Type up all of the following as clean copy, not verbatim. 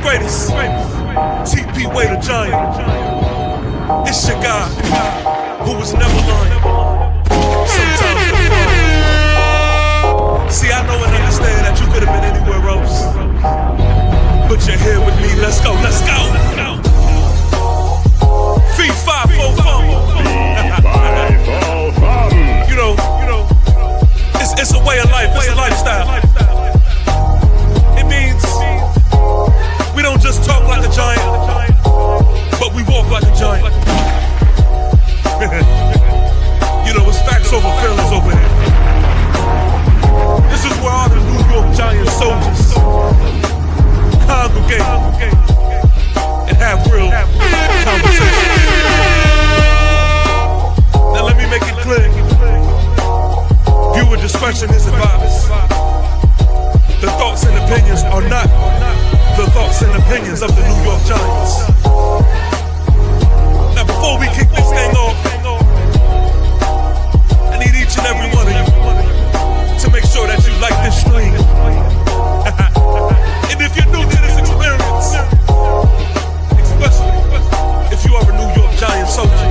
greatest. TP Way the Giant. It's your guy who was never lying. Sometimes defiant. See, I know and understand that you could have been anywhere else, but you're here with me. Let's go, let's go. Feet 545. You know, it's a way of life. It's a lifestyle. It means we don't just talk like a giant, but we walk like a giant. You know, it's facts over feelings over here. This is where all the New York Giant soldiers congregate and have real conversations. Now let me make it clear. Viewer discretion is advised. The thoughts and opinions are not the thoughts and opinions of the New York Giants. Now before we kick this thing off, I need each and every one of you to make sure that you like this stream. And if you're new to this experience, especially if you are a New York Giants soldier,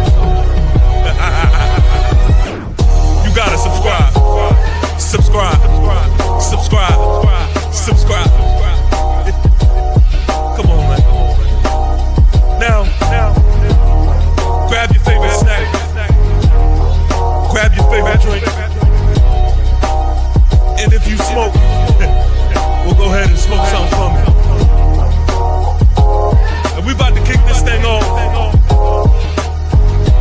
you gotta subscribe. Subscribe. Subscribe. Subscribe. Come on, man. Now, grab your favorite snack. Grab your favorite drink. And if you smoke, we'll go ahead and smoke something from it. And we about to kick this thing off.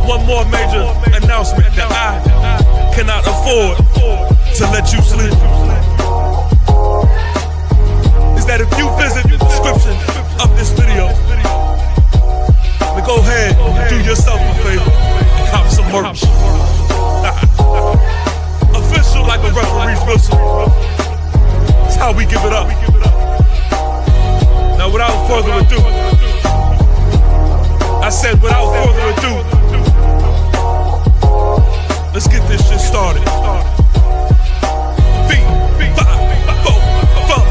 One more major announcement that I cannot afford to let you sleep is that if you visit the description of this video, then go ahead and do yourself a favor and cop some merch. Official like a referee's whistle. That's how we give it up. Now without further ado, I said without further ado, let's get this shit started. Feet, 5, 4, 4.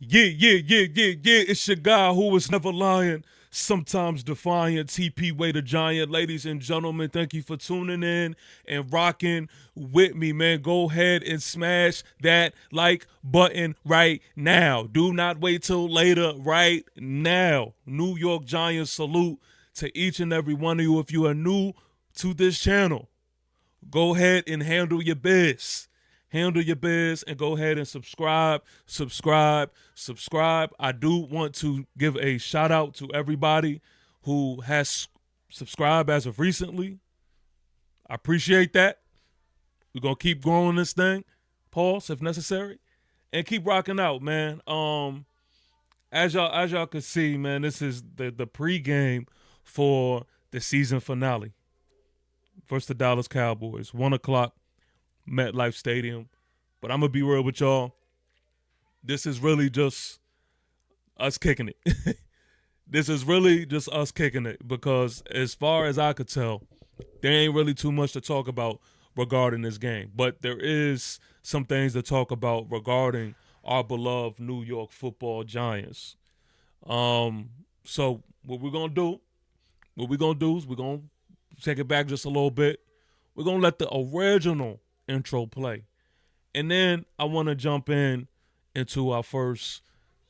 Yeah. It's your guy who was never lying, sometimes defiant, TP Way the Giant. Ladies and gentlemen, thank you for tuning in and rocking with me, man. Go ahead and smash that like button right now. Do not wait till later, right now. New York Giants salute to each and every one of you. If you are new to this channel, go ahead and handle your biz. Handle your biz and go ahead and subscribe. I do want to give a shout out to everybody who has subscribed as of recently. I appreciate that. We're going to keep growing this thing. Pause if necessary. And keep rocking out, man. As y'all can see, man, this is the pregame for the season finale versus the Dallas Cowboys. 1 o'clock. MetLife Stadium. But I'm going to be real with y'all. This is really just us kicking it. This is really just us kicking it because as far as I could tell, there ain't really too much to talk about regarding this game. But there is some things to talk about regarding our beloved New York Football Giants. So what we're going to do is we're going to take it back just a little bit. We're going to let the original intro play. And then I want to jump into our first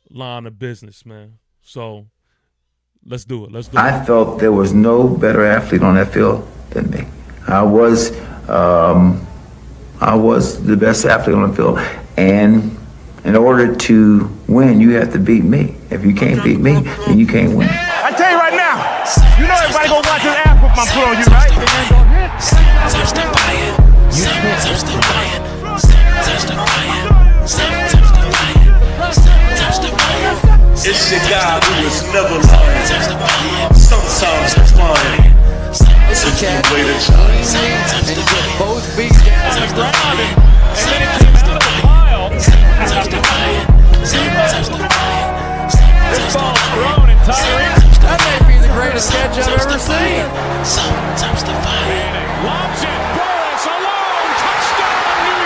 line of business, man. So let's do it. I felt there was no better athlete on that field than me. I was the best athlete on the field. And in order to win, you have to beat me. If you can't beat me, then you can't win. I tell you right now, you know everybody gonna watch this ass whoop I put on you, right? It's your guy who was never lying, sometimes defiant. It's a way to Both feet down on the ground, and then he came out of the pile. This ball's thrown, and Tyree, that may be the greatest catch I've ever seen. Lobs it, Burris alone, touchdown, New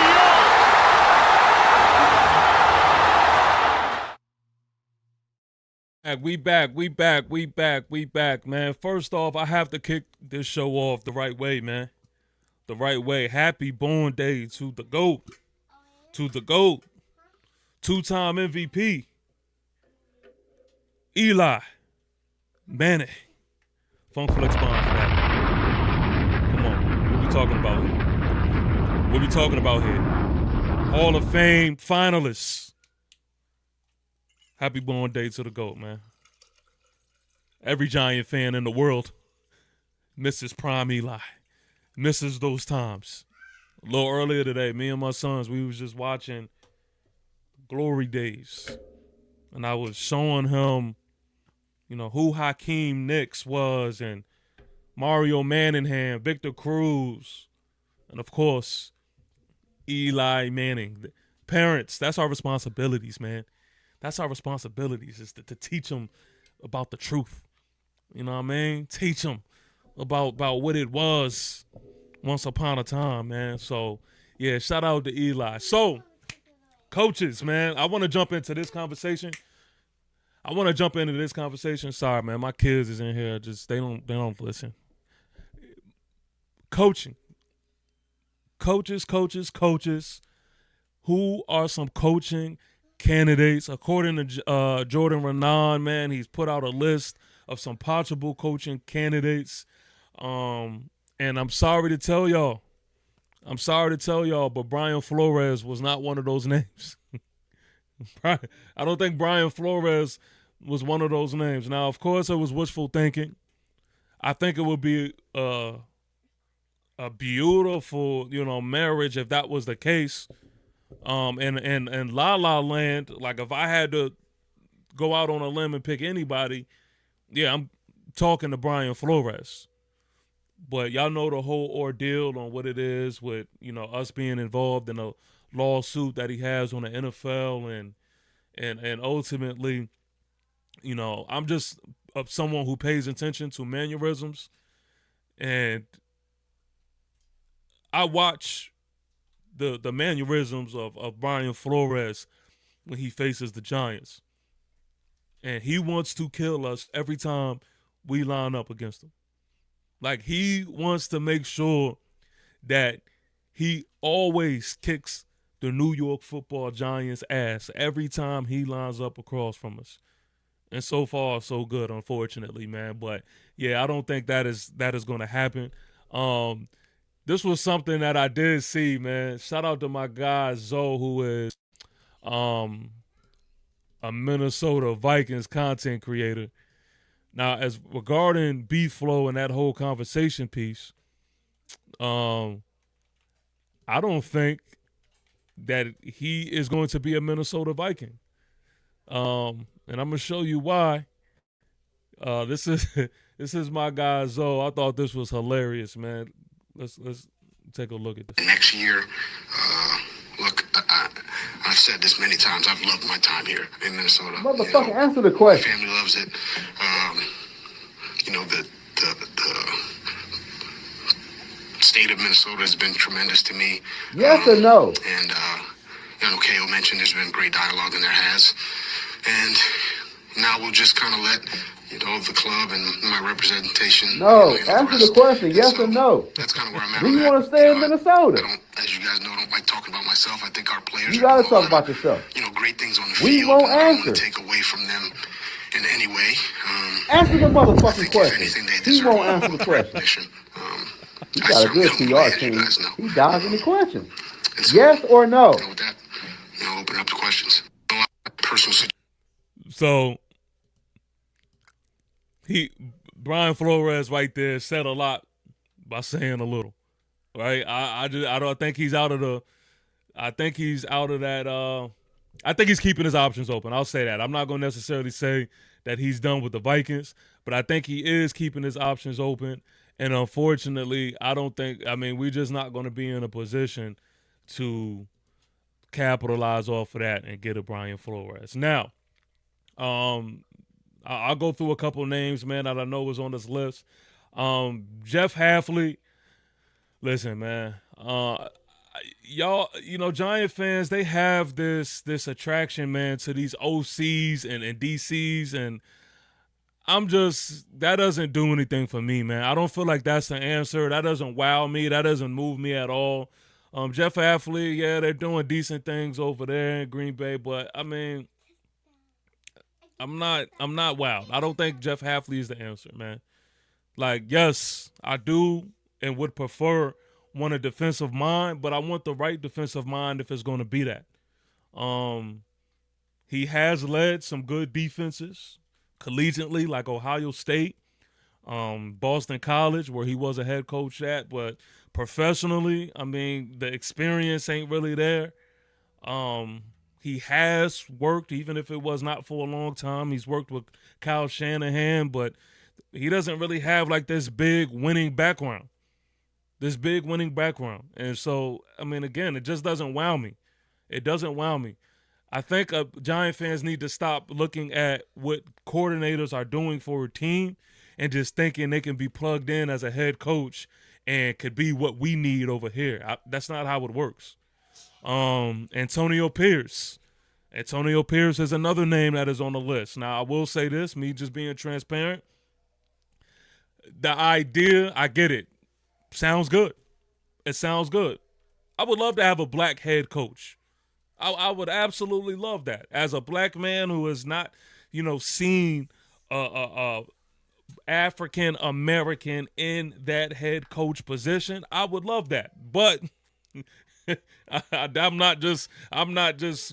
York. We back, man. First off, I have to kick this show off the right way, man. The right way. Happy born day to the GOAT. To the GOAT. Two-time MVP. Eli Manning. Funk Flex Bond for that. Come on. What we talking about here? What we talking about here? Hall of Fame finalists. Happy born day to the GOAT, man. Every Giant fan in the world misses prime Eli. Misses those times. A little earlier today, me and my sons, we was just watching Glory Days. And I was showing him, who Hakeem Nicks was and Mario Manningham, Victor Cruz, and of course, Eli Manning. Parents, that's our responsibilities, man. That's our responsibilities, is to teach them about the truth. You know what I mean? Teach them about what it was once upon a time, man. So, yeah, shout out to Eli. So, coaches, man, I want to jump into this conversation. Sorry, man, my kids is in here. Just they don't listen. Coaching. Coaches. Who are some coaching candidates? According to Jordan Renan, man, he's put out a list of some possible coaching candidates. And I'm sorry to tell y'all, but Brian Flores was not one of those names. I don't think Brian Flores was one of those names. Now, of course, it was wishful thinking. I think it would be a beautiful, marriage if that was the case. And La La Land, like if I had to go out on a limb and pick anybody, yeah, I'm talking to Brian Flores. But y'all know the whole ordeal on what it is with, us being involved in a lawsuit that he has on the NFL and ultimately, I'm just someone who pays attention to mannerisms, and I watch the mannerisms of Brian Flores when he faces the Giants. And he wants to kill us every time we line up against him. Like, he wants to make sure that he always kicks the New York Football Giants' ass every time he lines up across from us. And so far, so good, unfortunately, man. But, yeah, I don't think that is going to happen. This was something that I did see, man. Shout out to my guy, Zoe, who is a Minnesota Vikings content creator. Now, as regarding B-Flow and that whole conversation piece, I don't think that he is going to be a Minnesota Viking. And I'm gonna show you why. This is my guy Zoe. I thought this was hilarious, man. Let's take a look at this. Next year, look, I've said this many times. I've loved my time here in Minnesota. Motherfucker, answer the question. My family loves it. The state of Minnesota has been tremendous to me. Yes or no? And KO mentioned there's been great dialogue, and there has. And now we'll just kind of let the club and my representation. No, answer the question, yes or no. That's kind of where I'm at. Do you want to stay in Minnesota? As you guys know, I don't like talking about myself. I think our players. You got to talk about yourself. Great things on the we field. Won't and I don't answer. want to take away from them in any way. Answer the motherfucking question. He won't a answer the question. You I got a certainly good don't PR mind, as you team. guys know. He dodging the question. And so, Yes or no? with that, open up the questions. A lot of personal situations. So Brian Flores right there said a lot by saying a little, right? I don't think he's out of the. I think he's out of that. I think he's keeping his options open. I'll say that. I'm not going to necessarily say that he's done with the Vikings, but I think he is keeping his options open. And unfortunately, we're just not going to be in a position to capitalize off of that and get a Brian Flores. Now, I'll go through a couple names, man, that I know was on this list. Jeff Hafley. Listen, man. Y'all, Giant fans, they have this attraction, man, to these OCs and DCs, and that doesn't do anything for me, man. I don't feel like that's the answer. That doesn't wow me. That doesn't move me at all. Jeff Hafley, yeah, they're doing decent things over there in Green Bay, but I mean, I'm not wowed. I don't think Jeff Hafley is the answer, man. Like, yes, I do and would prefer want a defensive mind, but I want the right defensive mind if it's going to be that. He has led some good defenses collegiately, like Ohio State, Boston College, where he was a head coach at, but professionally, I mean, the experience ain't really there. He has worked, even if it was not for a long time. He's worked with Kyle Shanahan, but he doesn't really have like this big winning background. And so, I mean, again, it just doesn't wow me. It doesn't wow me. I think Giant fans need to stop looking at what coordinators are doing for a team and just thinking they can be plugged in as a head coach and could be what we need over here. That's not how it works. Antonio Pierce. Antonio Pierce is another name that is on the list. Now, I will say this, me just being transparent. The idea, I get it. Sounds good. It sounds good. I would love to have a black head coach. I would absolutely love that. As a black man who has not, seen African American in that head coach position, I would love that. But I'm not just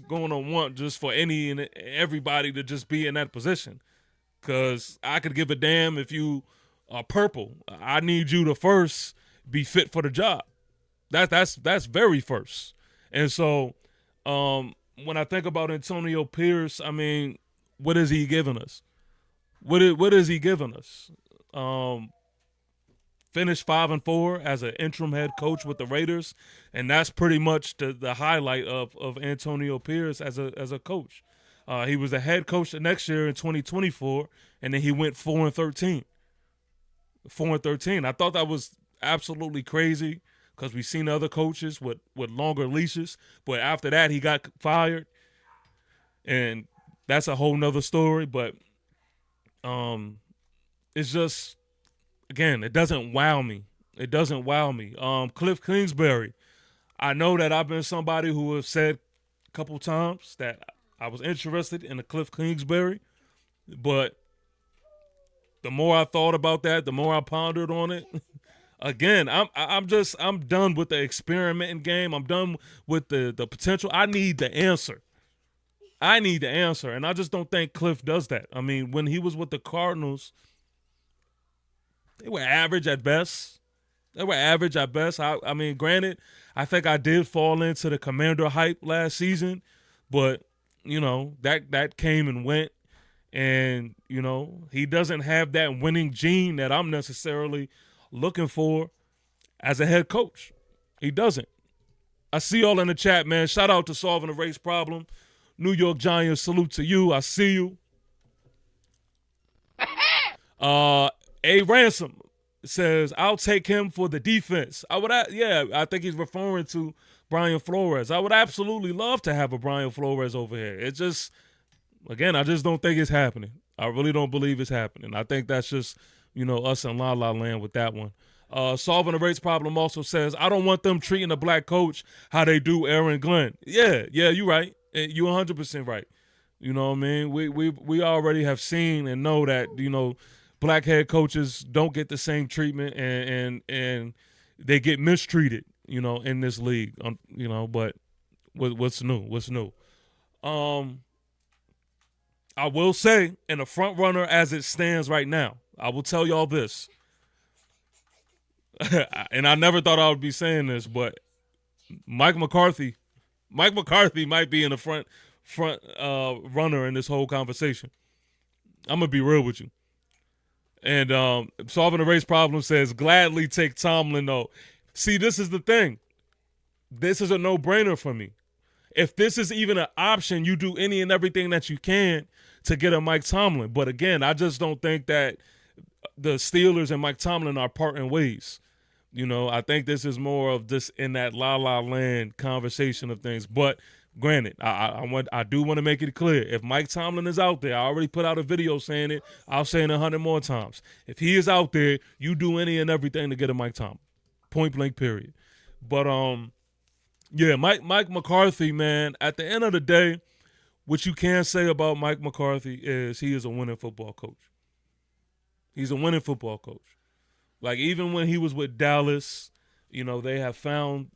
going to want just for any and everybody to just be in that position. Because I could give a damn if you are purple. I need you to first be fit for the job. That's very first. And so when I think about Antonio Pierce, I mean, what is he giving us? What is he giving us? Finished 5-4 as an interim head coach with the Raiders, and that's pretty much the highlight of Antonio Pierce as a coach. He was a head coach the next year in 2024, and then he went 4-13. 4-13. I thought that was absolutely crazy because we've seen other coaches with longer leashes, but after that he got fired, and that's a whole nother story. But it's just, again, it doesn't wow me. It doesn't wow me. Cliff Kingsbury, I know that I've been somebody who has said a couple times that I was interested in the Cliff Kingsbury, but the more I thought about that, the more I pondered on it. Again, I'm done with the experimenting game. I'm done with the potential. I need the answer. And I just don't think Cliff does that. I mean, when he was with the Cardinals, they were average at best. I mean, granted, I think I did fall into the Commander hype last season, but, that came and went. And, he doesn't have that winning gene that I'm necessarily looking for as a head coach. He doesn't. I see y'all in the chat, man. Shout out to Solving the Race Problem. New York Giants, salute to you. I see you. A Ransom says, I'll take him for the defense. I think he's referring to Brian Flores. I would absolutely love to have a Brian Flores over here. It just, again, I just don't think it's happening. I really don't believe it's happening. I think that's just, us in La La Land with that one. Solving the Race Problem also says, I don't want them treating a black coach how they do Aaron Glenn. Yeah, you're right. You're 100% right. You know what I mean? We already have seen and know that, black head coaches don't get the same treatment and they get mistreated, in this league. But what's new? I will say, in the front runner as it stands right now, I will tell y'all this. And I never thought I would be saying this, but Mike McCarthy might be in the front runner in this whole conversation. I'm gonna be real with you. And Solving the Race Problem says, gladly take Tomlin, though. See, this is the thing. This is a no-brainer for me. If this is even an option, you do any and everything that you can to get a Mike Tomlin. But again, I just don't think that the Steelers and Mike Tomlin are parting ways. You know, I think this is more of just in that la-la land conversation of things. But granted, I do want to make it clear. If Mike Tomlin is out there, I already put out a video saying it. I'll say it 100 more times. If he is out there, you do any and everything to get a Mike Tomlin. Point blank, period. But yeah, Mike McCarthy, man, at the end of the day, what you can say about Mike McCarthy is he is a winning football coach. He's a winning football coach. Like, even when he was with Dallas, you know, they have found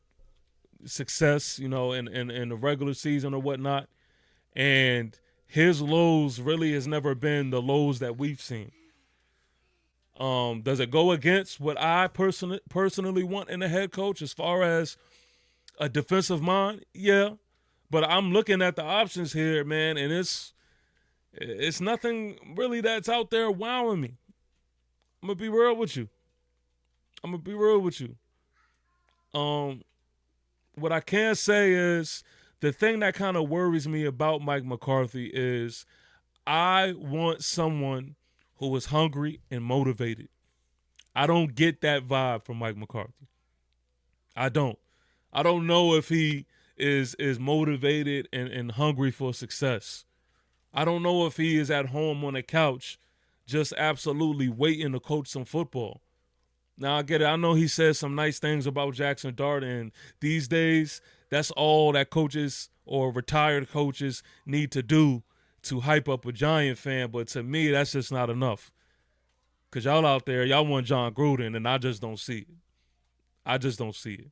success, you know, in the regular season or whatnot. And his lows really has never been the lows that we've seen. Does it go against what I personally want in a head coach as far as a defensive mind? Yeah. But I'm looking at the options here, man, and it's nothing really that's out there wowing me. I'm going to be real with you. What I can say is the thing that kind of worries me about Mike McCarthy is I want someone who is hungry and motivated. I don't get that vibe from Mike McCarthy. I don't know if he is motivated and hungry for success. I don't know if he is at home on the couch just absolutely waiting to coach some football. Now, I get it. I know he says some nice things about Jackson Dart, and these days, that's all that coaches or retired coaches need to do to hype up a Giant fan. But to me, that's just not enough. Because y'all out there, y'all want John Gruden, and I just don't see it.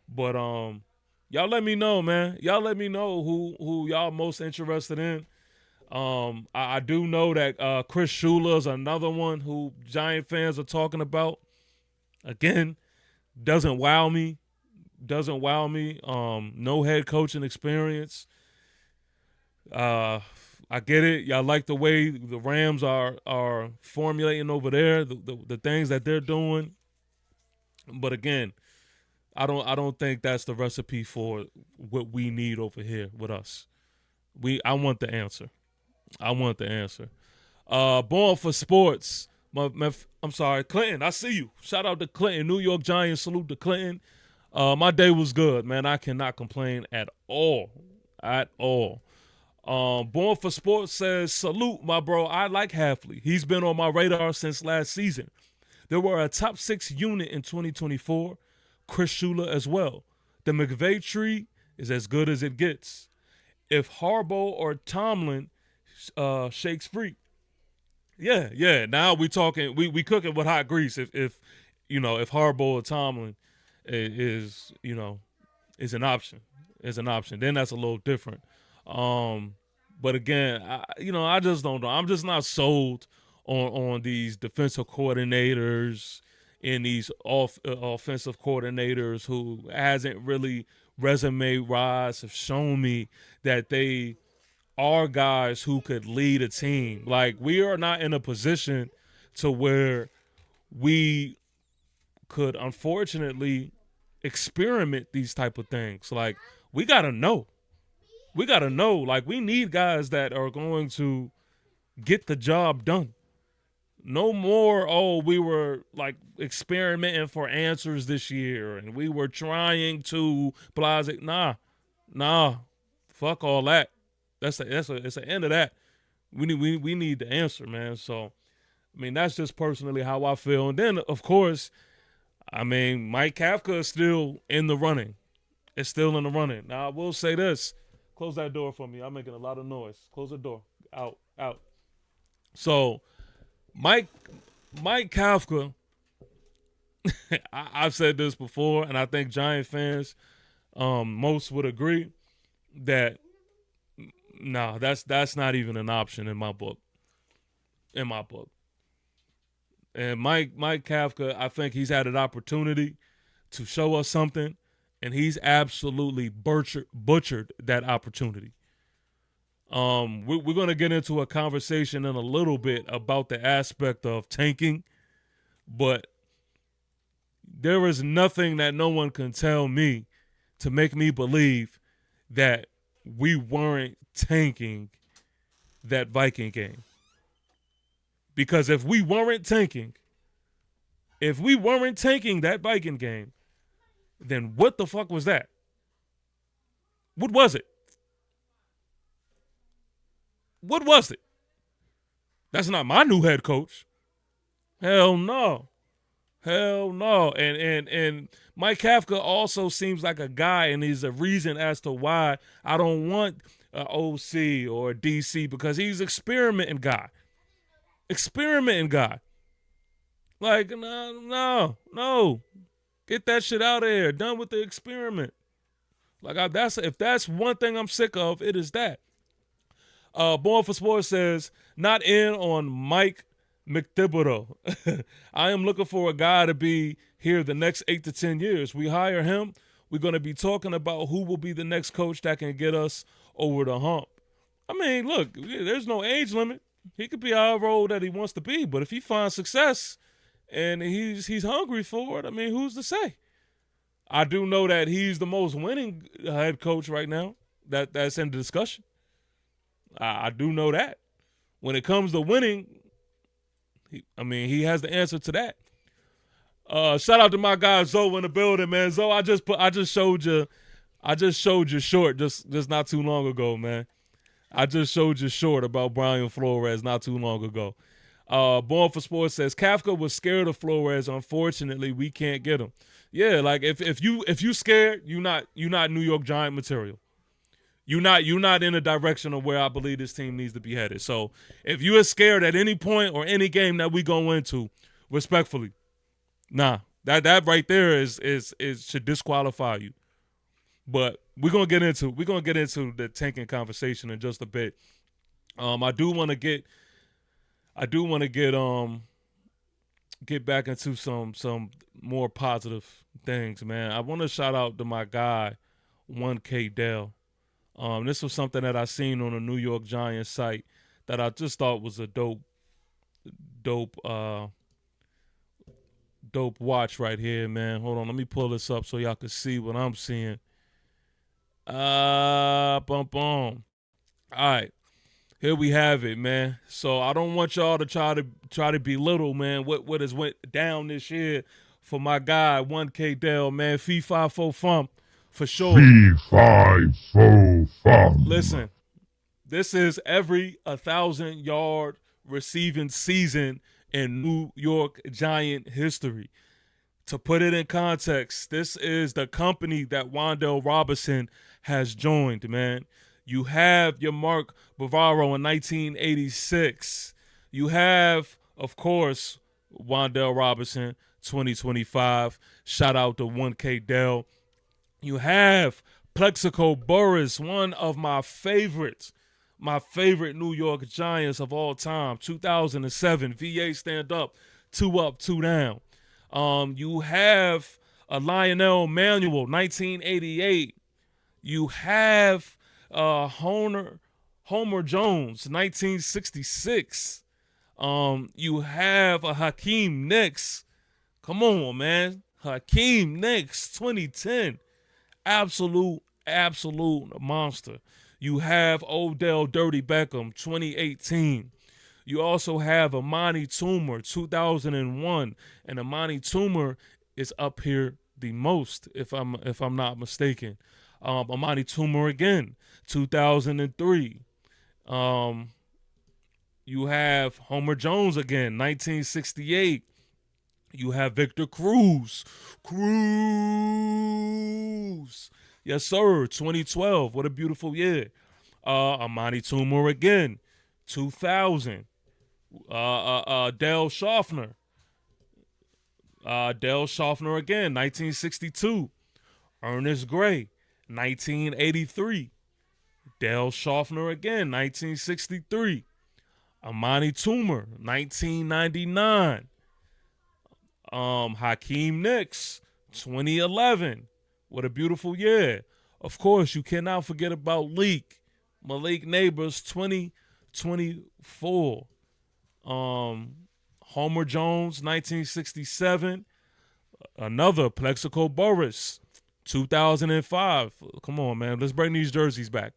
But y'all let me know, man. Y'all let me know who y'all most interested in. I do know that Chris Shula is another one who Giant fans are talking about. Again, doesn't wow me. No head coaching experience. I get it. Y'all like the way the Rams are formulating over there, the things that they're doing. But again, I don't think that's the recipe for what we need over here with us. I want the answer. Born for Sports. I'm sorry, Clinton. I see you. Shout out to Clinton, New York Giants. Salute to Clinton. My day was good, man. I cannot complain at all. Born for Sports says, salute, my bro. I like Halfley. He's been on my radar since last season. There were a top 6 unit in 2024. Chris Shula as well. The McVay tree is as good as it gets. If Harbaugh or Tomlin shakes free. Yeah. Now we talking. We cooking with hot grease. If Harbaugh or Tomlin is an option, then that's a little different. But again, I just don't know. I'm just not sold on these defensive coordinators and these offensive coordinators who hasn't really resume-wise have shown me that they are guys who could lead a team. Like, we are not in a position to where we could, unfortunately, experiment these type of things. Like, we got to know. Like, we need guys that are going to get the job done. No more, we were, like, experimenting for answers this year, and we were trying to Nah. Fuck all that. It's the end of that. We need the answer, man. So, I mean, that's just personally how I feel. And then, of course, I mean, Mike Kafka is still in the running. It's still in the running. Now, I will say this. Close that door for me. I'm making a lot of noise. Close the door. Out. So, Mike Kafka, I've said this before, and I think Giant fans, most would agree that no, that's not even an option in my book. And Mike Kafka, I think he's had an opportunity to show us something, and he's absolutely butchered that opportunity. We're going to get into a conversation in a little bit about the aspect of tanking, but there is nothing that no one can tell me to make me believe that we weren't tanking that Viking game. Because if we weren't tanking that Viking game, then what the fuck was that? What was it? What was it? That's not my new head coach. Hell no. Hell no. And Mike Kafka also seems like a guy, and he's a reason as to why I don't want an OC or a DC, because he's experimenting guy. Like, no. Get that shit out of here. Done with the experiment. Like, if that's one thing I'm sick of, it is that. Born for Sports says, not in on Mike McThibodeau. I am looking for a guy to be here the next 8 to 10 years. We hire him, we're going to be talking about who will be the next coach that can get us over the hump. I mean, look, there's no age limit. He could be however old that he wants to be, but if he finds success and he's hungry for it, I mean, who's to say? I do know that he's the most winning head coach right now. That's in the discussion. I do know that. When it comes to winning, he has the answer to that. Shout out to my guy Zoe in the building, man. Zoe, I just showed you short just not too long ago, man. I just showed you short about Brian Flores not too long ago. Born for Sports says Kafka was scared of Flores. Unfortunately, we can't get him. Yeah, like if you scared, you're not New York Giant material. You're not in the direction of where I believe this team needs to be headed. So if you are scared at any point or any game that we go into, respectfully, nah, that right there is should disqualify you. But we're gonna get into the tanking conversation in just a bit. I do want to get back into some more positive things, man. I want to shout out to my guy 1K Dell. This was something that I seen on a New York Giants site that I just thought was a dope watch right here, man. Hold on, let me pull this up so y'all can see what I'm seeing. Bum. All right, here we have it, man. So I don't want y'all to try to belittle, man, what has went down this year for my guy 1K Dell, man. Fee 5 4 fum. For sure. Listen, this is every 1,000-yard receiving season in New York Giant history. To put it in context, this is the company that Wan'Dale Robinson has joined, man. You have your Mark Bavaro in 1986. You have, of course, Wan'Dale Robinson 2025. Shout out to 1K Dell. You have Plexico Burress, one of my favorite New York Giants of all time, 2007, VA stand up, 2 up, 2 down. You have a Lionel Manuel, 1988. You have Homer Jones, 1966. You have a Hakeem Nicks. Come on, man. Hakeem Nicks, 2010. Absolute monster. You have Odell Dirty Beckham, 2018. You also have Amani Toomer, 2001, and Amani Toomer is up here the most, if I'm not mistaken. Amani Toomer again, 2003. You have Homer Jones again, 1968. You have Victor Cruz. Yes, sir. 2012. What a beautiful year. Amani Toomer again. 2000. Dale Schaffner. Dale Schaffner again. 1962. Ernest Gray. 1983. Dale Schaffner again. 1963. Amani Toomer. 1999. Hakeem Nicks, 2011. What a beautiful year. Of course, you cannot forget about Leak. Malik Neighbors, 2024. Homer Jones, 1967. Another Plexico Burris, 2005. Come on, man. Let's bring these jerseys back.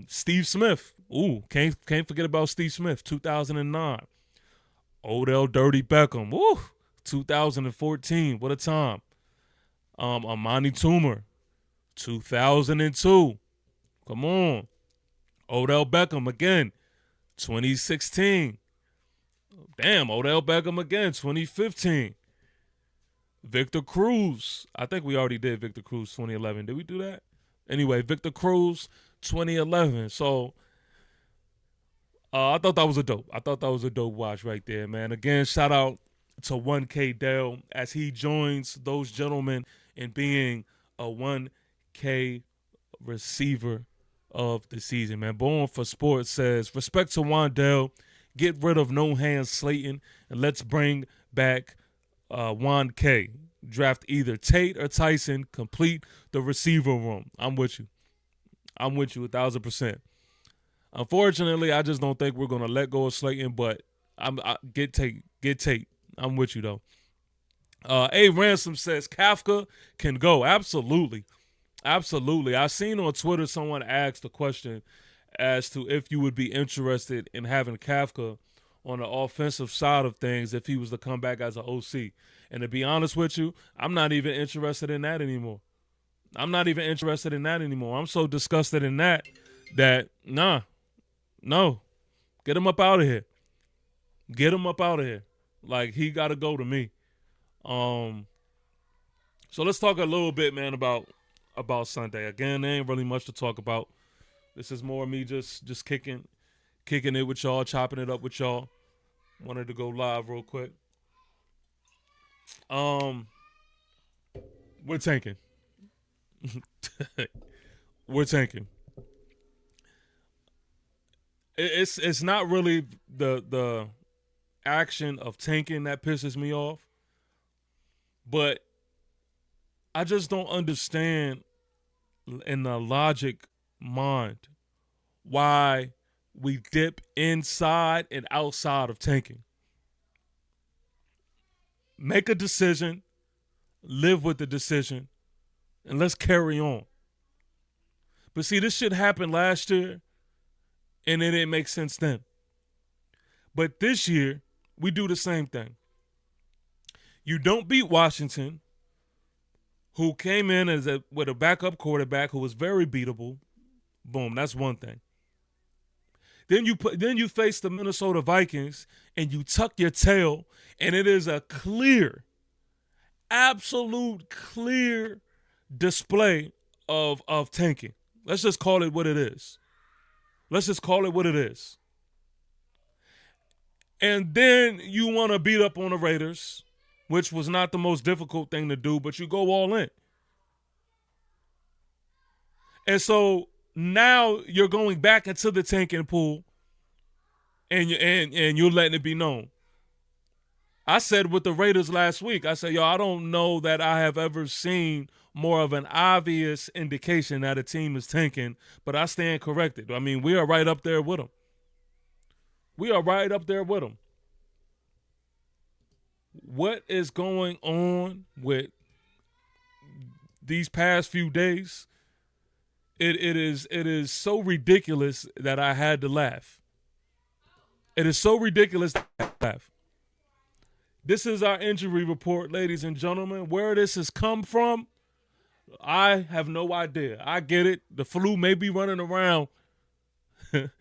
Steve Smith. Ooh, can't forget about Steve Smith, 2009. Odell Dirty Beckham. Woo, 2014. What a time. Amani Toomer, 2002. Come on. Odell Beckham again, 2016. Damn, Odell Beckham again, 2015. Victor Cruz. I think we already did Victor Cruz 2011. Did we do that? Anyway, Victor Cruz 2011. So I thought that was a dope. Watch right there, man. Again, shout out to 1K Dell as he joins those gentlemen in being a 1K receiver of the season, man. Born for Sports says, respect to Wandell. Get rid of No Hands Slayton, and let's bring back Juan K. Draft either Tate or Tyson. Complete the receiver room. I'm with you 1,000%. Unfortunately, I just don't think we're gonna let go of Slayton, but get Tate. I'm with you though. A Ransom says Kafka can go. Absolutely. I seen on Twitter someone asked the question as to if you would be interested in having Kafka on the offensive side of things if he was to come back as an OC. And to be honest with you, I'm not even interested in that anymore. I'm so disgusted in that no. Get him up out of here. Like, he got to go to me. So let's talk a little bit, man, about Sunday. Again, there ain't really much to talk about. This is more me just kicking it with y'all, chopping it up with y'all. Wanted to go live real quick. We're tanking. We're tanking. It's not really the action of tanking that pisses me off, but I just don't understand in the logic mind why we dip inside and outside of tanking. Make a decision, live with the decision, and let's carry on. But see, this shit happened last year, and it didn't make sense then. But this year, we do the same thing. You don't beat Washington, who came in with a backup quarterback who was very beatable. Boom, that's one thing. Then you face the Minnesota Vikings and you tuck your tail, and it is a absolute clear display of tanking. Let's just call it what it is. And then you want to beat up on the Raiders, which was not the most difficult thing to do, but you go all in. And so now you're going back into the tanking pool, and you're letting it be known. I said with the Raiders last week, I said, I don't know that I have ever seen more of an obvious indication that a team is tanking, but I stand corrected. I mean, we are right up there with them. What is going on with these past few days? It is so ridiculous that I had to laugh. This is our injury report, ladies and gentlemen. Where this has come from, I have no idea. I get it. The flu may be running around. A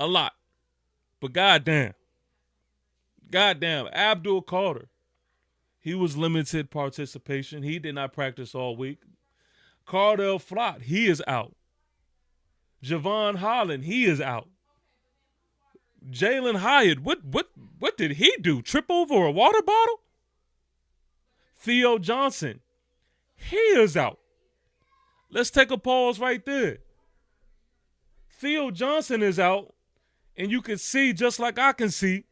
lot. But goddamn, Abdul Carter, he was limited participation. He did not practice all week. Cardell Flott, he is out. Javon Holland, he is out. Jalen Hyatt, what did he do? Trip over a water bottle? Theo Johnson, he is out. Let's take a pause right there. Theo Johnson is out, and you can see, just like I can see,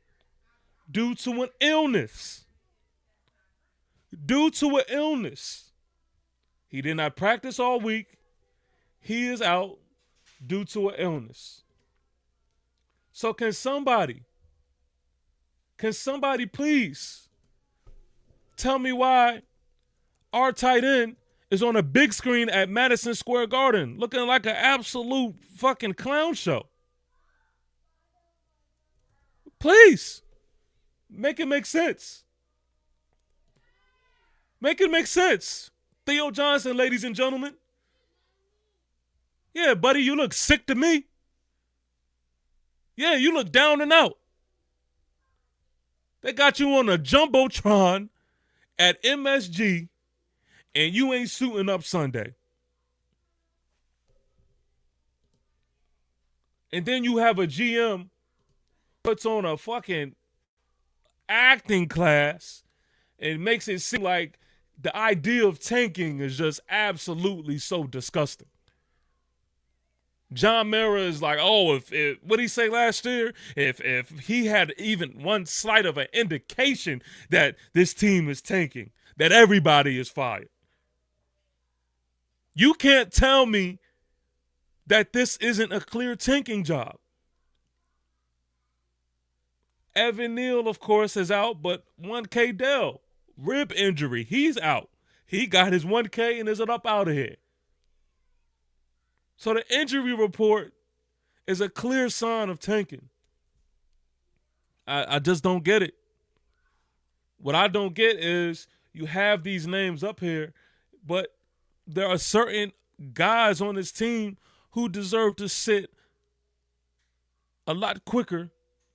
due to an illness. He did not practice all week. He is out due to an illness. So can somebody please tell me why our tight end is on a big screen at Madison Square Garden looking like an absolute fucking clown show? Please. Make it make sense. Make it make sense. Theo Johnson, ladies and gentlemen. Yeah, buddy, you look sick to me. Yeah, you look down and out. They got you on a Jumbotron at MSG, and you ain't suiting up Sunday. And then you have a GM puts on a fucking acting class and makes it seem like the idea of tanking is just absolutely so disgusting. John Mara is like, oh, if what did he say last year? If he had even one slight of an indication that this team is tanking, that everybody is fired. You can't tell me that this isn't a clear tanking job. Evan Neal, of course, is out, but 1K Dell, rib injury, he's out. He got his 1K and is up out of here. So the injury report is a clear sign of tanking. I just don't get it. What I don't get is you have these names up here, but there are certain guys on this team who deserve to sit a lot quicker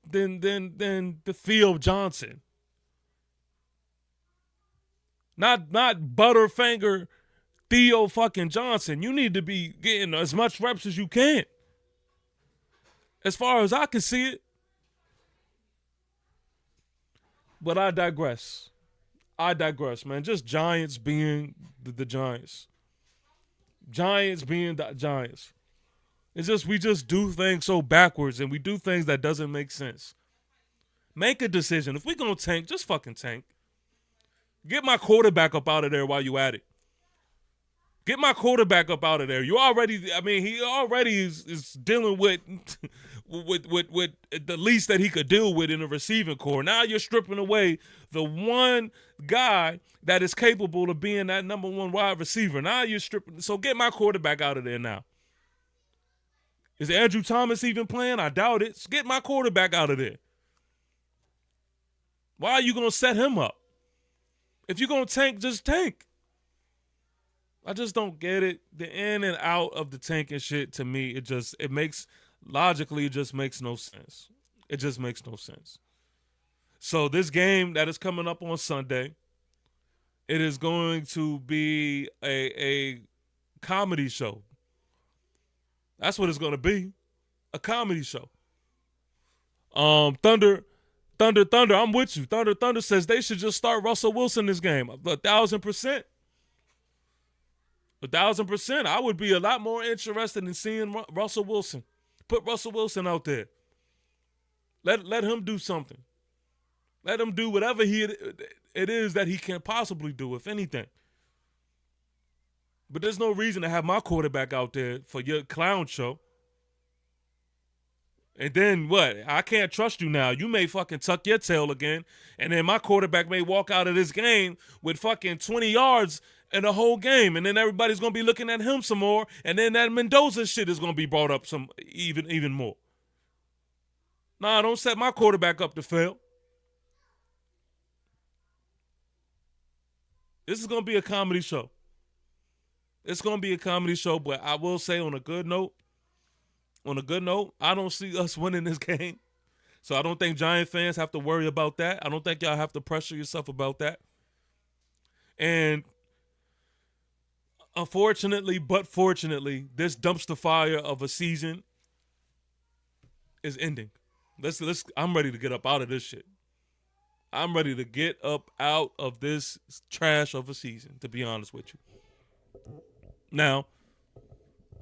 than the Theo Johnson. Not Butterfinger Theo fucking Johnson. You need to be getting as much reps as you can. As far as I can see it. But I digress, man. Just Giants being the Giants. Giants being the Giants. It's just we just do things so backwards and we do things that doesn't make sense. Make a decision. If we're going to tank, just fucking tank. Get my quarterback up out of there while you at it. Get my quarterback up out of there. He already is dealing with the least that he could deal with in the receiving core. Now you're stripping away the one guy that is capable of being that number one wide receiver. Now you're stripping. So get my quarterback out of there now. Is Andrew Thomas even playing? I doubt it. Get my quarterback out of there. Why are you going to set him up? If you're going to tank, just tank. I just don't get it. The in and out of the tanking shit, to me, it makes no sense. It just makes no sense. So this game that is coming up on Sunday, it is going to be a comedy show. That's what it's going to be. A comedy show. Thunder, I'm with you. Thunder says they should just start Russell Wilson this game. 1,000%. 1,000%. I would be a lot more interested in seeing Russell Wilson. Put Russell Wilson out there. Let him do something. Let him do whatever it is that he can possibly do, if anything. But there's no reason to have my quarterback out there for your clown show. And then what? I can't trust you now. You may fucking tuck your tail again, and then my quarterback may walk out of this game with fucking 20 yards in the whole game, and then everybody's going to be looking at him some more, and then that Mendoza shit is going to be brought up some even more. Nah, don't set my quarterback up to fail. This is going to be a comedy show. It's going to be a comedy show, but I will say on a good note, I don't see us winning this game. So I don't think Giant fans have to worry about that. I don't think y'all have to pressure yourself about that. And unfortunately, but fortunately, this dumpster fire of a season is ending. I'm ready to get up out of this shit. I'm ready to get up out of this trash of a season, to be honest with you. Now,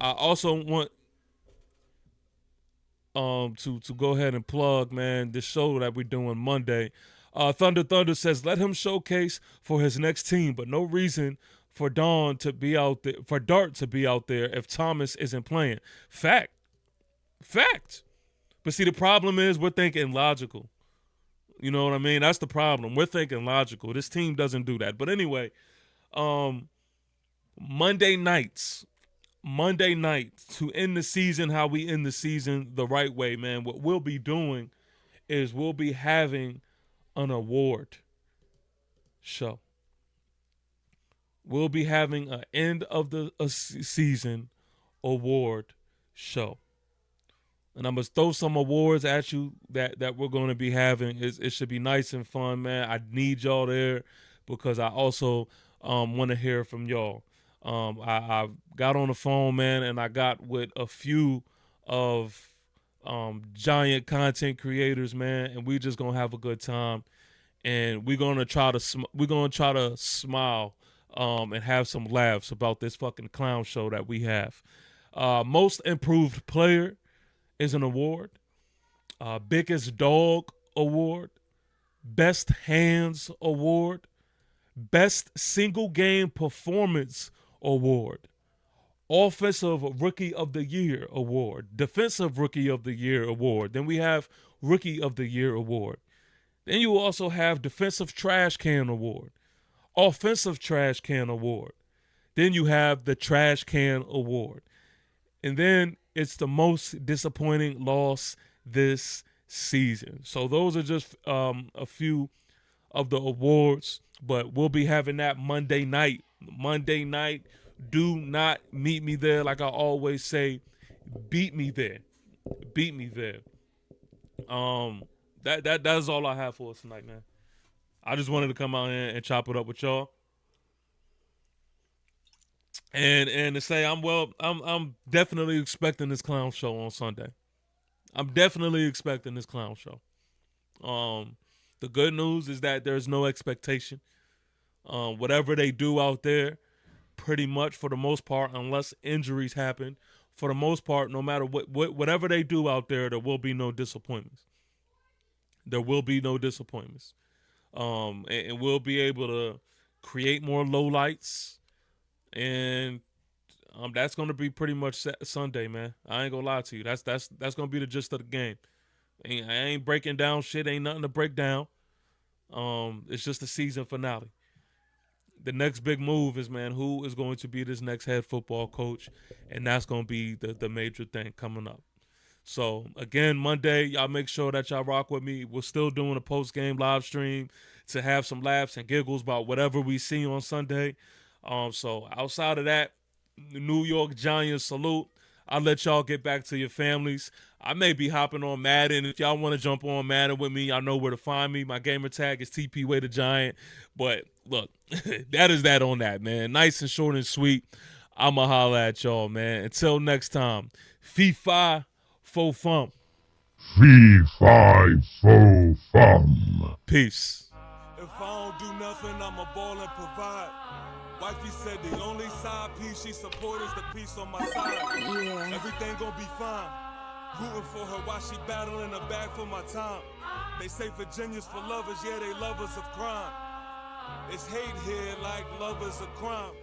I also want to go ahead and plug, man, this show that we're doing Monday. Thunder says, let him showcase for his next team, but no reason for Dawn to be out there, for Dart to be out there if Thomas isn't playing. Fact. But see, the problem is we're thinking logical. You know what I mean? That's the problem. We're thinking logical. This team doesn't do that. But anyway, Monday night to end the season, how we end the season the right way, man. What we'll be doing is we'll be having an award show. We'll be having an end of the season award show. And I'm going to throw some awards at you that we're going to be having. It should be nice and fun, man. I need y'all there because I also want to hear from y'all. I got on the phone, man, and I got with a few of giant content creators, man, and we just going to have a good time. And we're going to try to smile and have some laughs about this fucking clown show that we have. Most Improved Player is an award. Biggest Dog Award. Best Hands Award. Best Single Game Performance Award. Offensive Rookie of the Year Award. Defensive Rookie of the Year Award. Then we have Rookie of the Year Award. Then you also have Defensive Trash Can Award. Offensive Trash Can Award. Then you have the Trash Can Award. And then it's the most disappointing loss this season. So those are just a few of the awards, but we'll be having that Monday night. Monday night, do not meet me there. Like I always say, beat me there. Beat me there. That's all I have for us tonight, man. I just wanted to come out here and chop it up with y'all. And to say I'm definitely expecting this clown show on Sunday. I'm definitely expecting this clown show. The good news is that there's no expectation. Whatever they do out there, pretty much for the most part, unless injuries happen, for the most part, no matter whatever they do out there will be no disappointments. There will be no disappointments. And we'll be able to create more lowlights. And that's going to be pretty much Sunday, man. I ain't going to lie to you. That's going to be the gist of the game. I ain't breaking down shit. Ain't nothing to break down. It's just the season finale. The next big move is, man, who is going to be this next head football coach? And that's going to be the major thing coming up. So, again, Monday, y'all make sure that y'all rock with me. We're still doing a post-game live stream to have some laughs and giggles about whatever we see on Sunday. So outside of that, the New York Giants salute. I'll let y'all get back to your families. I may be hopping on Madden. If y'all want to jump on Madden with me, y'all know where to find me. My gamer tag is TP Way the Giant. But look, that is that on that, man. Nice and short and sweet. I'ma holla at y'all, man. Until next time, fee-fi fo fum. Fee-fi fo fum. Peace. If I don't do nothing, I'ma ball and provide. Wifey said the only side piece she support is the piece on my side. Yeah. Everything gonna be fine. Rooting for her while she battling a bag for my time. They say Virginia's for lovers, yeah, they lovers of crime. It's hate here like lovers of crime.